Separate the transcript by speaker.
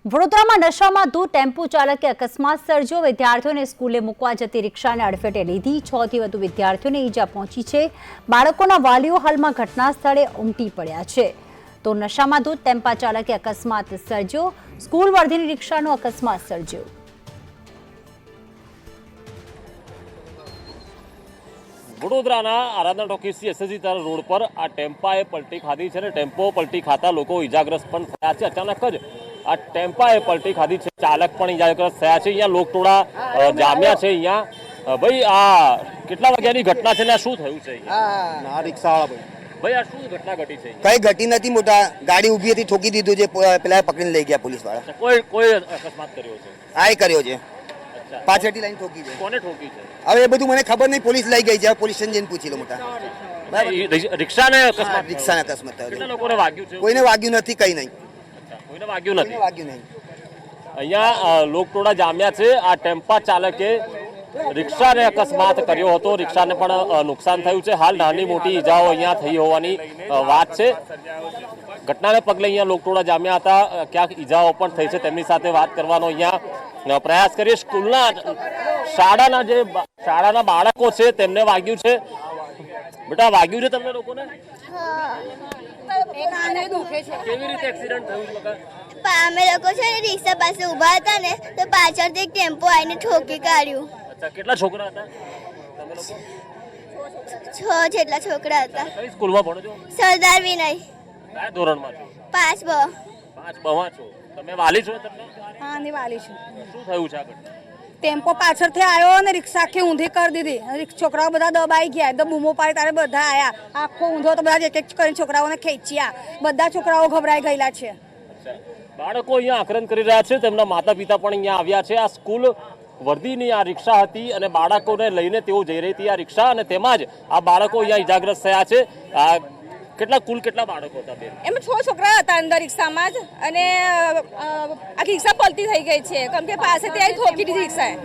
Speaker 1: વડોદરામાં નશામાં ધૂત ટેમ્પો ચાલકે અકસ્માત સર્જ્યો। વિદ્યાર્થીઓને સ્કૂલે મૂકવા જતી રિક્ષાને અડફેટે લીધી। 6 થી વધુ વિદ્યાર્થીઓને ઈજા પહોંચી છે। બાળકોના વાલીઓ હાલમાં ઘટના સ્થળે ઉમટી પડ્યા છે। તો નશામાં ધૂત ટેમ્પા ચાલકે અકસ્માત સર્જ્યો। સ્કૂલ વર્ધીની રિક્ષાનો અકસ્માત સર્જ્યો।
Speaker 2: વડોદરાના આરાધના ટોકીસથી એસએસજી રોડ પર આ ટેમ્પાએ પલટી ખાધી છે અને ટેમ્પો પલટી ખાતા લોકો ઈજાગ્રસ્ત પણ થયા છે। અચાનક જ આ ટેમ્પાએ પલટી ખાધી છે, ચાલક પણ ઈજાગ્રસ્ત થયા છે। અહીંયા લોકટોળા જામ્યા છે। અહીંયા ભાઈ આ કેટલા વાગ્યાની ઘટના છે ને શું થયું છે?
Speaker 3: ના રિક્ષાવાળા
Speaker 2: ભાઈ આ શું ઘટના ઘટી છે?
Speaker 3: કઈ ઘટી નથી, મોટા ગાડી ઊભી હતી, ઠોકી દીધું છે, પેલા પકડીને લઈ ગયા પોલીસ વાળા।
Speaker 2: કોઈ અકસ્માત કર્યો છે?
Speaker 3: આ કર્યો છે, પાછળથી લાઈન ઠોકી છે।
Speaker 2: કોને ઠોકી છે?
Speaker 3: હવે એ બધું મને ખબર નહીં, પોલીસ લઈ ગઈ છે, પોલીસ સ્ટેશન જઈને પૂછી લો મોટા।
Speaker 2: રિક્ષાને અકસ્માત
Speaker 3: રિક્ષાને અકસ્માત થયો
Speaker 2: કેટલા લોકોને વાગ્યું છે?
Speaker 3: કોઈને વાગ્યું નથી, કઈ નહીં,
Speaker 2: કોઈને વાગ્યું નથી,
Speaker 3: વાગ્યું નહીં।
Speaker 2: અહીંયા લોકટોળા જામ્યા છે। આ ટેમ્પા ચાલકે રિક્ષાને અકસ્માત કર્યો હતો, રિક્ષાને પણ નુકસાન થયું છે। હાલ નાની મોટી ઈજાઓ અહીંયા થઈ હોવાની વાત છે। ઘટનાને પગલે અહીંયા લોકટોળા જામ્યા હતા, ક્યાંક ઈજાઓ પણ થઈ છે, તેમની સાથે વાત કરવાનો અહીંયા પ્રયાસ કરીએ। સ્કૂલના શાળાના બાળકો છે તેમને વાગ્યું છે। બેટા વાગ્યું છે તમને લોકોને? કેવી રીતે એક્સિડન્ટ થયું?
Speaker 4: અમે લોકો છે ને રિક્ષા પાસે ઊભા હતા ને તો પાછળથી એક ટેમ્પો આવીને ઠોકી કાઢ્યું।
Speaker 2: કેટલા છોકરા હતા?
Speaker 4: 6 જેટલા છોકરા હતા।
Speaker 2: કઈ સ્કૂલમાં ભણો છો?
Speaker 4: સરદાર વિનય।
Speaker 2: કયા ધોરણમાં છો?
Speaker 4: 5બ
Speaker 2: માં છો તમે? વાલી છો તમને?
Speaker 5: હા, ની વાલી છું।
Speaker 2: શું થયું છે આ ઘટના?
Speaker 5: ટેમ્પો પાછળથી આવ્યો અને રિક્ષા આખી ઊંધી કરી દીધી। છોકરાઓ બધા દબાઈ ગયા, તો બૂમો પાડી તારે બધા આવ્યા, આખો ઊંધો તો બધા એક એક કરીને છોકરાઓને ખેંચ્યા। બધા છોકરાઓ ગભરાઈ ગયેલા છે।
Speaker 2: બાળકો અહીંયા આક્રંદ કરી રહ્યા છે, તેમના માતા પિતા પણ અહીંયા આવ્યા છે। આ સ્કૂલ વર્ધીની આ રિક્ષા હતી અને બાળકોને લઈને તેઓ જઈ રહી હતી આ રિક્ષા, અને તેમાં જ આ બાળકો અહીંયા ઈજાગ્રસ્ત થયા છે। કેટલા બાળકો હતા બેન?
Speaker 6: એમાં 6 છોકરા હતા અંદર રિક્ષામાં જ, અને આખી રિક્ષા પલટી થઈ ગઈ છે, કેમ કે પાસેથી આવી ઠોકી દીધી રિક્ષાએ।